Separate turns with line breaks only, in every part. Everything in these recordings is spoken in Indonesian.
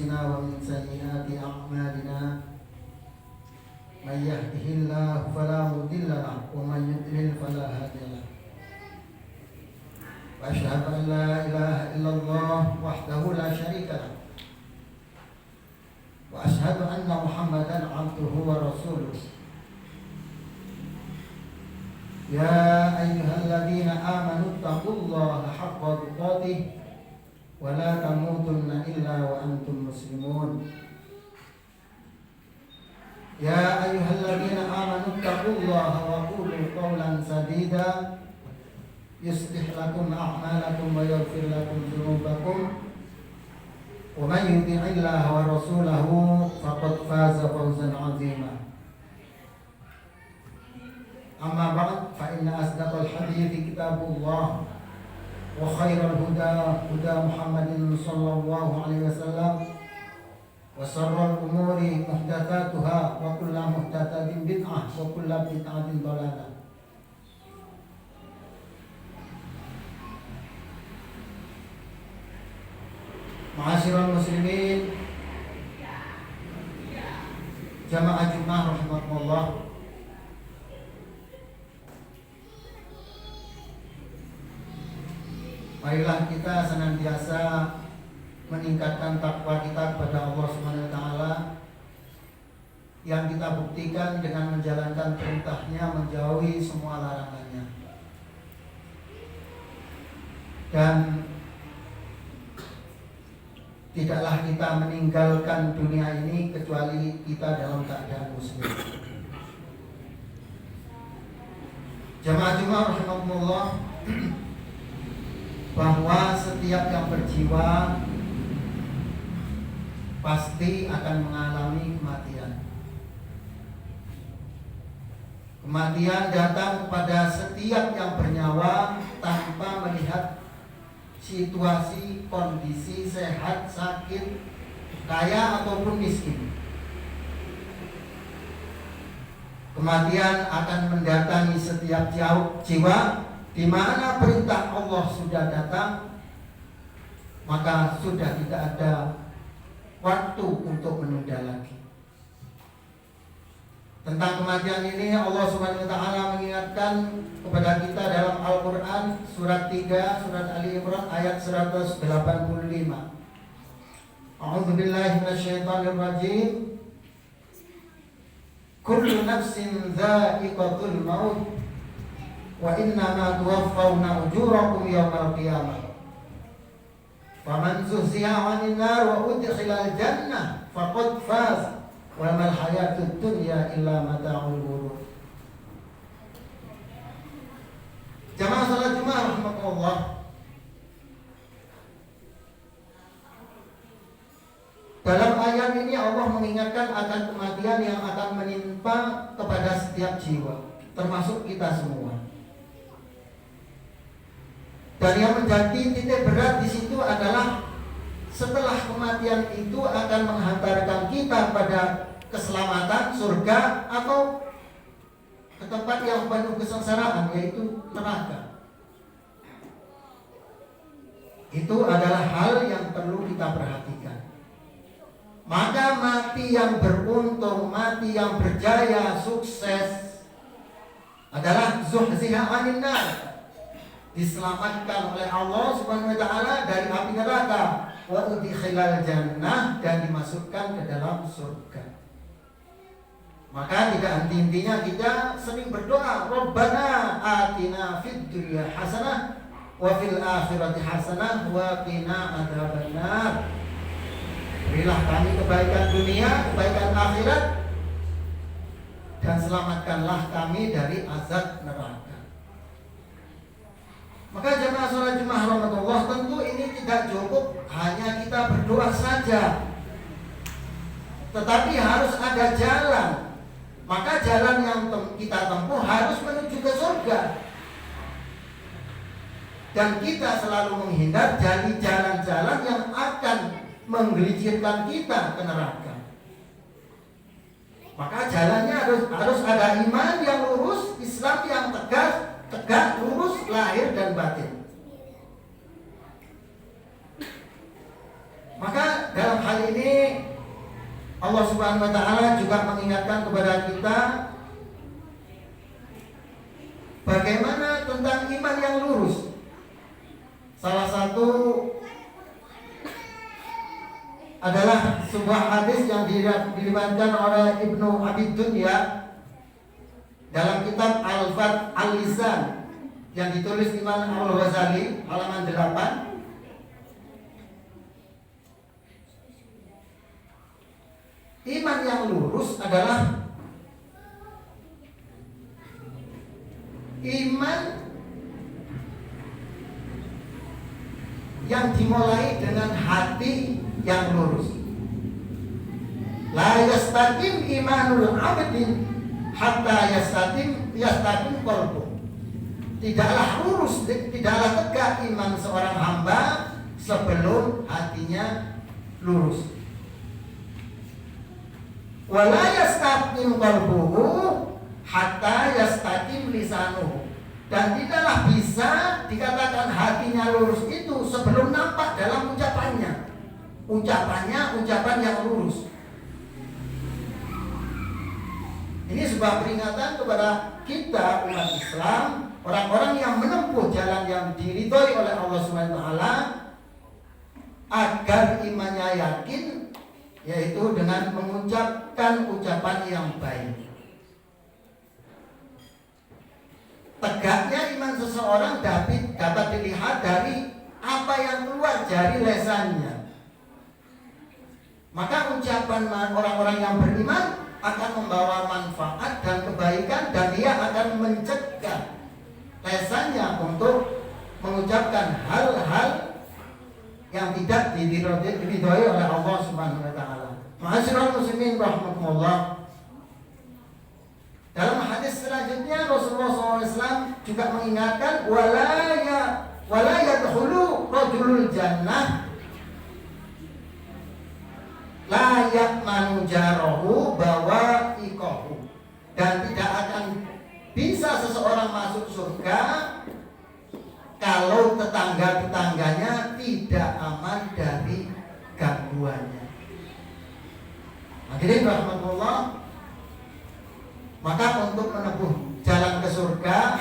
أنفسنا ومن سيئات أعمالنا من يهده الله فلا مضل له ومن يضلل فلا هادي له وأشهد أن لا إله إلا الله وحده لا شريك له وأشهد أن محمدا عبده ورسوله يا أيها الذين آمنوا اتقوا الله حق تقاته ولا تموتن إلا وأنتم مسلمون يا أيها الذين آمنوا اتقوا الله وقولوا قولا سديدا يصلح لكم أعمالكم ويغفر لكم ذنوبكم ومن يطع الله ورسوله فقد فاز فوزا عظيما أما بعد فإن أصدق الحديث كتاب الله وخير الهدى هدى محمد صلى الله عليه وسلم وشر الأمور محدثاتها وكل محدثة بدعة وكل بدعة ضلالة. Ma'asyiral muslimin jamaah Jumat rahimakumullah. Marilah kita senantiasa meningkatkan takwa kita kepada Allah Subhanahu wa taala yang kita buktikan dengan menjalankan perintahnya, menjauhi semua larangannya. Dan tidaklah kita meninggalkan dunia ini kecuali kita dalam keadaan muslim. Jamaah Jumat rahimakumullah, bahwa setiap yang berjiwa pasti akan mengalami kematian. Kematian datang kepada setiap yang bernyawa tanpa melihat situasi, kondisi, sehat, sakit, kaya ataupun miskin. Kematian akan mendatangi setiap jiwa di mana perintah Allah sudah datang, maka sudah tidak ada waktu untuk menunda lagi. Tentang kematian ini Allah Subhanahu wa taala mengingatkan kepada kita dalam Al-Qur'an surat 3 surat Ali Imran ayat 185. A'udzubillahi minasyaitonir rajim. Kullu nafsin dha'iqatul maut wa innama tuwaffawna ujurakum yawmal qiyamah. Faman zuhziha 'anil nar wa udkhilal jannah faqad faz. Wa mal hayatud dunya illa mata'ul ghurur. Jamaah salat Jumat rahimakumullah. Dalam ayat ini Allah mengingatkan akan kematian yang akan menimpa kepada setiap jiwa, termasuk kita semua. Dan yang menjadi titik berat di situ adalah setelah kematian itu akan menghantarkan kita pada keselamatan surga atau ke tempat yang penuh kesengsaraan, yaitu neraka. Itu adalah hal yang perlu kita perhatikan. Maka mati yang beruntung, mati yang berjaya, sukses adalah zuhziha 'anil nar, diselamatkan oleh Allah Subhanahu wa taala dari api neraka, wa udkhilal jannah, dan dimasukkan ke dalam surga. Maka tidak henti-hentinya kita sering berdoa, Rabbana atina fid dunya hasanah wa fil akhirati hasanah wa qina adzabannar. Berilah kami kebaikan dunia, kebaikan akhirat, dan selamatkanlah kami dari azab neraka. Maka jemaah salat Jumat rahmatullah, tentu ini tidak cukup hanya kita berdoa saja, tetapi harus ada jalan. Maka jalan yang kita tempuh harus menuju ke surga. Dan kita selalu menghindar dari jalan-jalan yang akan menggelincirkan kita ke neraka. Maka jalannya harus ada iman yang lurus, Islam yang tegak, lurus, lahir dan batin. Maka dalam hal ini Allah Subhanahu wa taala juga mengingatkan kepada kita bagaimana tentang iman yang lurus. Salah satu adalah sebuah hadis yang diriwayatkan oleh Ibnu Abi Dunya dalam kitab Al-Fat Al-Lisan yang ditulis Imam Al-Ghazali halaman 8. Iman yang lurus adalah iman yang dimulai dengan hati yang lurus. La yastaqim imanul abdin hatta yastaqim qalbu. Tidaklah lurus, tidaklah tegak iman seorang hamba sebelum hatinya lurus. Wala yastaqim qalbuhu hatta yastaqim lisanuhu. Dan tidaklah bisa dikatakan hatinya lurus itu sebelum nampak dalam ucapannya. Ucapan yang lurus. Ini sebuah peringatan kepada kita umat Islam, orang-orang yang menempuh jalan yang diridhoi oleh Allah Subhanahu wa taala, agar imannya yakin, yaitu dengan mengucapkan ucapan yang baik. Tegaknya iman seseorang dapat dilihat dari apa yang keluar dari lesannya. Maka ucapan orang-orang yang beriman akan membawa manfaat dan kebaikan, dan dia akan mencegah lesannya untuk mengucapkan hal-hal yang tidak diridhoi oleh Allah Subhanahu wa taala. Ma'asyiral muslimin rahimakumullah. Dalam hadis selanjutnya Rasulullah SAW juga mengingatkan wala yadkhulu rajulul jannah la ya'manu jarahu bawa'iqahu. Dan tidak akan bisa seseorang masuk surga kalau tetangga-tetangganya tidak aman dari gangguannya. Hadirin rahmatullah. Maka untuk menempuh jalan ke surga,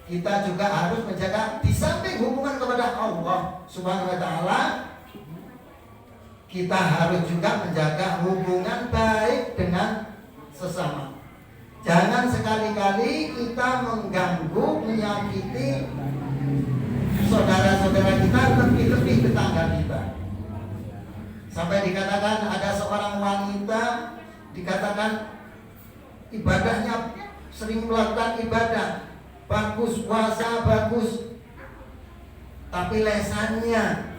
kita juga harus menjaga, di samping hubungan kepada Allah Subhanahu wa taala, kita harus juga menjaga hubungan baik dengan sesama. Jangan sekali-kali kita mengganggu, menyakiti saudara-saudara kita, lebih-lebih tetangga kita. Sampai dikatakan ada seorang wanita dikatakan ibadahnya sering melakukan ibadah, bagus, puasa bagus, tapi lesannya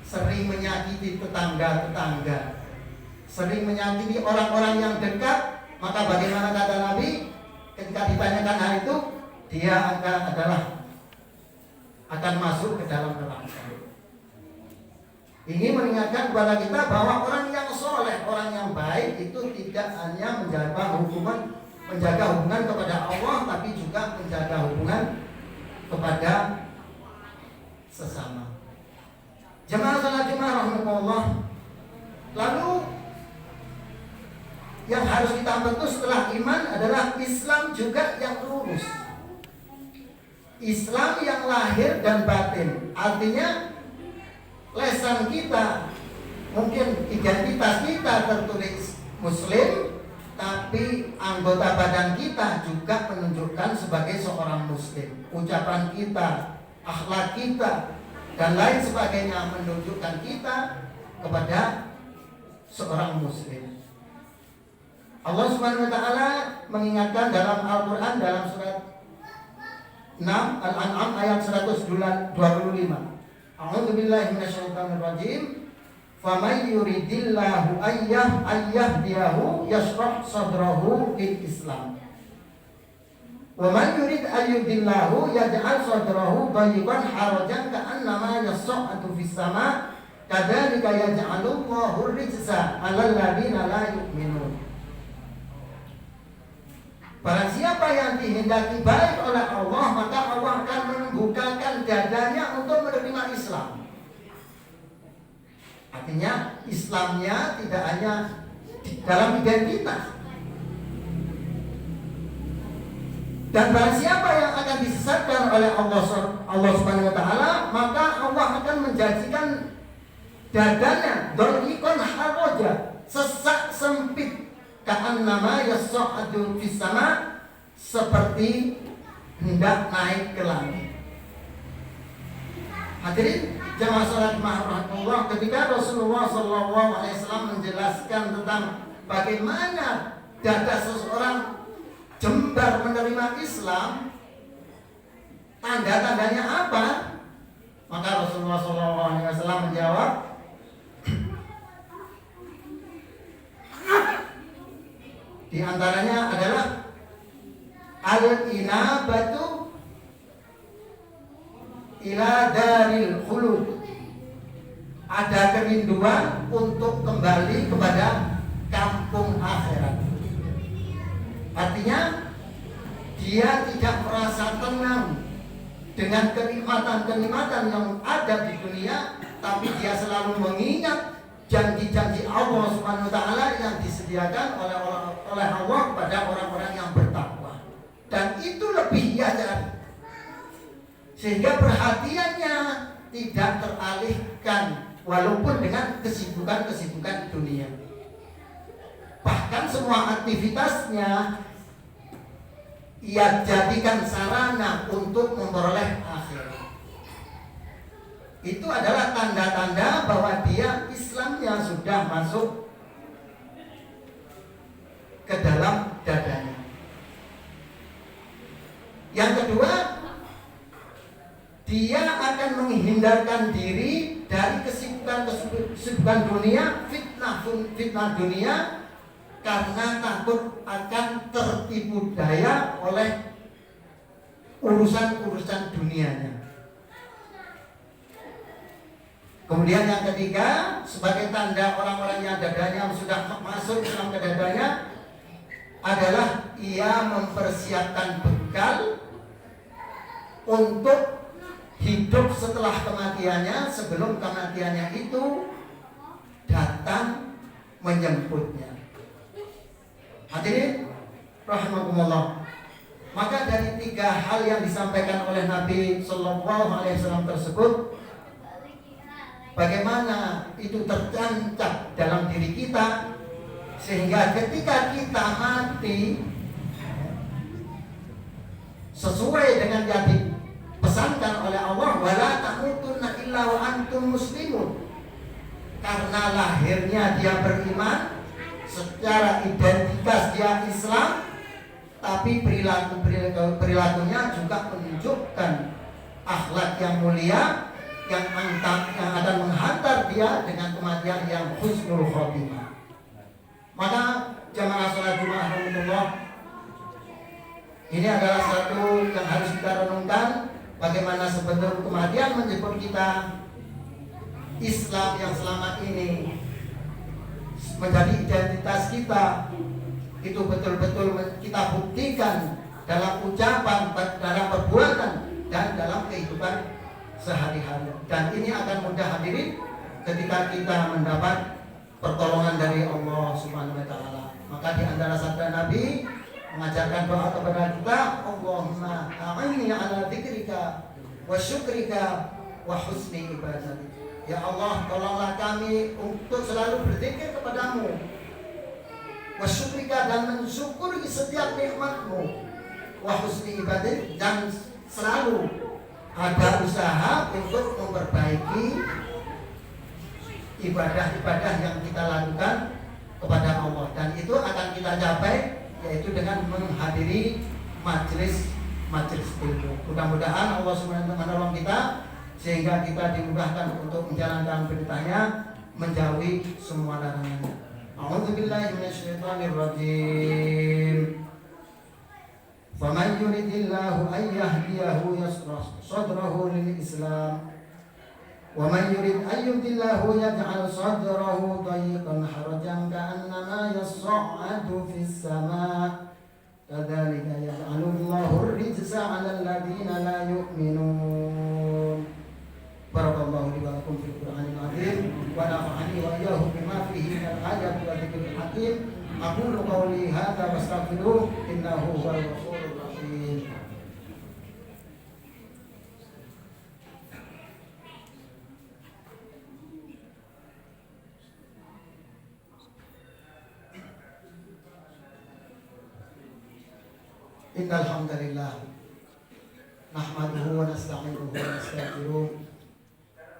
sering menyakiti tetangga-tetangga, sering menyakiti orang-orang yang dekat. Maka bagaimana kata Nabi ketika ditanyakan hal itu, dia akan masuk ke dalam neraka. Ini mengingatkan kepada kita bahwa orang yang soleh, orang yang baik itu tidak hanya menjaga hubungan kepada Allah, tapi juga menjaga hubungan kepada sesama. Jemaah salat Jumat rahimahullah. Lalu yang harus kita bentuk setelah iman adalah Islam juga yang lurus. Islam yang lahir dan batin. Artinya lesan kita, mungkin identitas kita tertulis Muslim, tapi anggota badan kita juga menunjukkan sebagai seorang Muslim. Ucapan kita, akhlak kita, dan lain sebagainya menunjukkan kita kepada seorang Muslim. Allah Subhanahu wa taala mengingatkan dalam Al-Qur'an dalam surat 6 Al-An'am ayat 125. A'udzu billahi minasyaitonir rajim. Faman yuridillahu ayyahdiyahu yashrah sadrahu lil Islam. Wa man yurid ayyudillahu yaj'al sadrahu dayyqan harajan ka'annama yas'adu fis sama'. Kadzalika yaj'alullahu rijsa 'alal ladzina la yu'minun. Barang siapa yang dikehendaki baik oleh Allah, maka Allah akan membukakan dadanya untuk menerima Islam. Artinya Islamnya tidak hanya dalam identitas. Dan barang siapa yang akan disesatkan oleh Allah Subhanahu wa taala, maka Allah akan menjanjikan dadanya dolikon haroja, sesak sempit, ka'annama yas'adu fis sama, seperti hendak naik ke langit. Hadirin jamaah salat rahmatullah, ketika Rasulullah SAW menjelaskan tentang bagaimana dada seseorang jembar menerima Islam, tanda-tandanya apa? Maka Rasulullah SAW menjawab, di antaranya adalah al-inabatu ila daril khulud, ada kerinduan untuk kembali kepada kampung akhirat. Artinya dia tidak merasa tenang dengan kenikmatan-kenikmatan yang ada di dunia, tapi dia selalu mengingat janji-janji Allah Subhanahu wa taala yang disediakan oleh Allah kepada orang-orang yang bertakwa. Dan itu lebih ia cari, sehingga perhatiannya tidak teralihkan walaupun dengan kesibukan-kesibukan dunia. Bahkan semua aktivitasnya ia jadikan sarana untuk memperoleh akhirat. Itu adalah tanda-tanda bahwa dia Islamnya sudah masuk ke dalam dadanya. Yang kedua, dia akan menghindarkan diri dari kesibukan dunia, fitnah dunia, karena takut akan tertipu daya oleh urusan-urusan dunianya. Kemudian yang ketiga, sebagai tanda orang-orang yang dadanya sudah masuk Islam ke dadanya, adalah ia mempersiapkan bekal untuk hidup setelah kematiannya, sebelum kematiannya itu datang menjemputnya. Hadirin rahimakumullah. Maka dari tiga hal yang disampaikan oleh Nabi Sallallahu Alaihi Wasallam tersebut, bagaimana itu tercancap dalam diri kita, sehingga ketika kita mati sesuai dengan yang dipesankan oleh Allah, wala tamutunna illa wa antum muslimun, karena lahirnya dia beriman, secara identitas dia Islam, tapi perilakunya juga menunjukkan akhlak yang mulia yang akan menghantar dia dengan kematian yang husnul khotimah. Maka jamaah salat Jumat rahmatullah, ini adalah satu yang harus kita renungkan, bagaimana sebetulnya kematian menjemput kita. Islam yang selama ini menjadi identitas kita, itu betul-betul kita buktikan dalam ucapan, dalam perbuatan, dan dalam kehidupan sehari-hari. Dan ini akan mudah hadirin ketika kita mendapat pertolongan dari Allah Subhanahu wa taala. Maka di antara sabda Nabi mengajarkan doa kepada kita, Allahumma a'inni ala dzikrika wa syukrika wa husni ibadatik. Ya Allah, tolonglah kami untuk selalu berzikir kepadamu, wa syukrika, dan mensyukuri setiap nikmatmu, wa husni ibadatik, dan selalu ada usaha untuk memperbaiki ibadah-ibadah yang kita lakukan kepada Allah. Dan itu akan kita capai yaitu dengan menghadiri majelis ilmu. Mudah-mudahan Allah Subhanahu wa taala menolong kita sehingga kita dimudahkan untuk menjalankan beritanya, menjauhi semua larangannya. A'udzubillahi minasyaitonirrajim. Faman yuridillahu an yahdiyahu yashrah sadrahu lil Islam, wa man yurid an yudillahu yaj'al sadrahu dayyqan harajan ka'annama yas'adu fis sama'. Kadzalika yaj'alullahu ar-rijsa 'alal ladzina la yu'minun. Barakallahu li wa lakum fil Qur'anil azim wa nafa'ani wa iyyakum bima fihi minal ayati wa dzikril hakim. Aqulu qawli hadza wa astaghfiruh innahu huwal ghafurur rahim. Innal hamdalillah nahmaduhu wa nasta'inuhu wa nastaghfiruh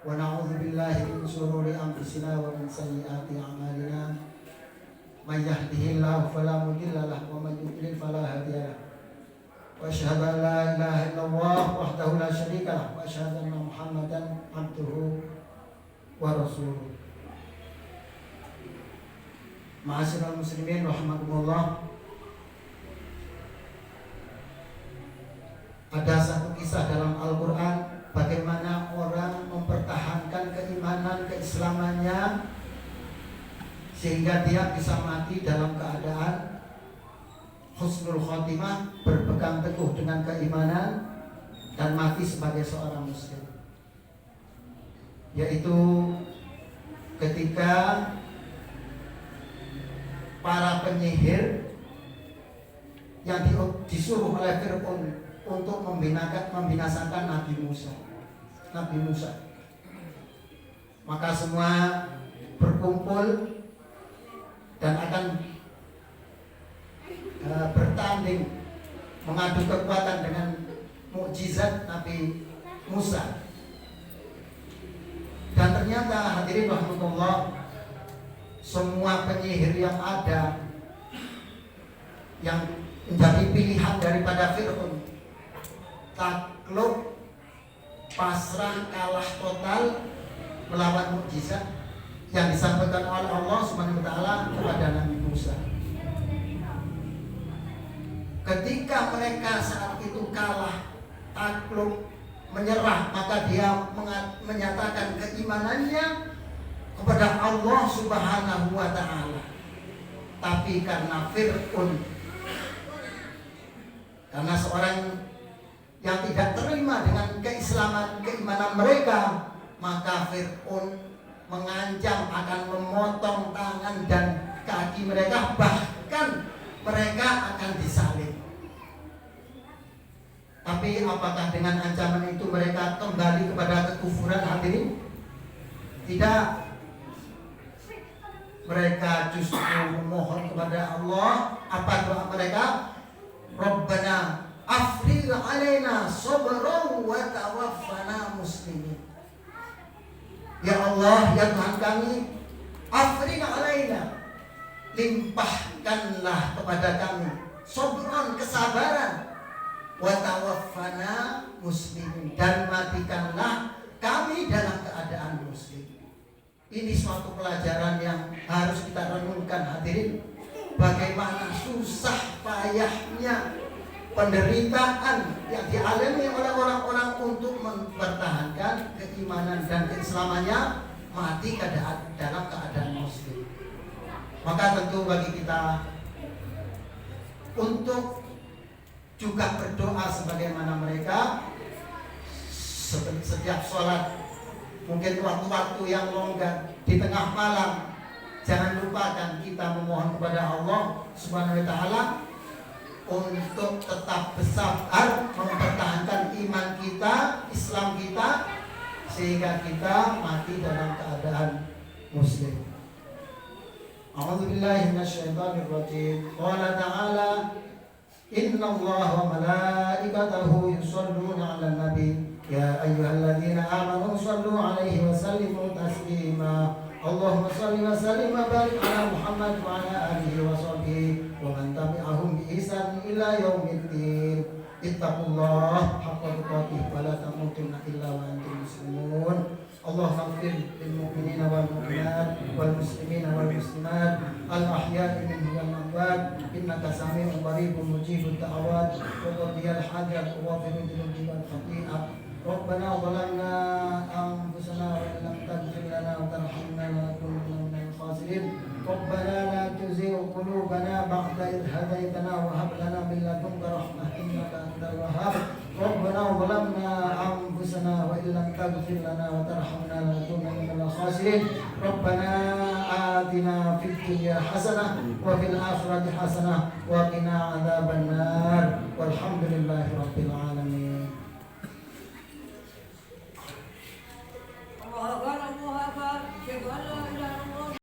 wa na'udzu billahi min shururi anfusina wa min sayyiati a'malina. May yahdihillahu fala mudilla lahu wa may yudlil fala hadiya lahu. Wa asyhadu an la ilaha illallah wahdahu la syarika lahu wa asyhadu anna Muhammadan abduhu wa rasuluh. Ma'asyiral muslimin rahimakumullah. Ada satu kisah dalam Al-Quran bagaimana orang mempertahankan keimanan, keislamannya sehingga dia bisa mati dalam keadaan husnul khotimah, berpegang teguh dengan keimanan dan mati sebagai seorang muslim. Yaitu ketika para penyihir yang disuruh oleh Fir'aun untuk membinasakan Nabi Musa. Maka semua berkumpul dan akan bertanding mengadu kekuatan dengan mukjizat Nabi Musa. Dan ternyata hadirin rahmatullah, semua penyihir yang ada yang menjadi pilihan daripada Fir'aun takluk, pasrah, kalah total melawan mukjizat yang disampaikan oleh Allah Subhanahu wa taala kepada Nabi Musa. Ketika mereka saat itu kalah, takluk, menyerah, maka dia menyatakan keimanannya kepada Allah Subhanahu wa taala. Tapi karena Fir'aun, karena seorang yang tidak terima dengan keimanan mereka, maka Fir'aun mengancam akan memotong tangan dan kaki mereka, bahkan mereka akan disalib. Tapi apakah dengan ancaman itu mereka kembali kepada kekufuran hadirin? Tidak. Mereka justru memohon kepada Allah. Apa doa mereka? Rabbana afrigh alaina sabran wa tawaffana muslimin. Ya Allah, ya Tuhan kami, afrigh alaina, limpahkanlah kepada kami sabran, kesabaran, wa tawaffana muslimin, dan matikanlah kami dalam keadaan muslim. Ini suatu pelajaran yang harus kita renungkan hadirin. Bagaimana susah payahnya penderitaan yang dialami oleh orang-orang untuk mempertahankan keimanan dan keislamannya, mati dalam keadaan muslim. Maka tentu bagi kita untuk juga berdoa sebagaimana mereka setiap sholat, mungkin waktu-waktu yang longgar di tengah malam. Jangan lupakan kita memohon kepada Allah Subhanahu wa taala untuk tetap bersabar mempertahankan iman kita, Islam kita, sehingga kita mati dalam keadaan muslim. A'udzu billahi minasyaitonir rajim. Qala ta'ala, innallaha wa malaikatahu yusholluna 'alan nabi ya ayyuhalladzina amanu shallu 'alaihi wa sallimu taslima. Allahumma shalli wa sallim wa barik ala Muhammad wa ala alihi wa sahbihi wa man tabi'ahum bi ihsan ila yaumiddin. Ittaqullah haqqa tuqatih wa la tamutunna illa wa antum muslimun. Allahumma ighfir lil mu'minina wal mu'minat wal muslimina wal muslimat al ahya'i minhum wal amwat innaka sami'un qaribun mujibud da'awat wa qadiyal hajat wa ghafirud dhunubi wal khati'ah. Rabbana zalamna anfusana wa illam taghfir lana wa tarhamna lanakunanna minal khasirin. Rabbana la tuzigh qulubana لنا بعد إذ هديتنا وهب لنا من لدنك رحمة إنك أنت الوهاب ربنا ظلمنا أنفسنا وإن لم تغفر لنا وترحمنا لنكونن من الخاسرين ربنا آتنا في الدنيا حسنة وفي الآخرة حسنة وقنا عذاب النار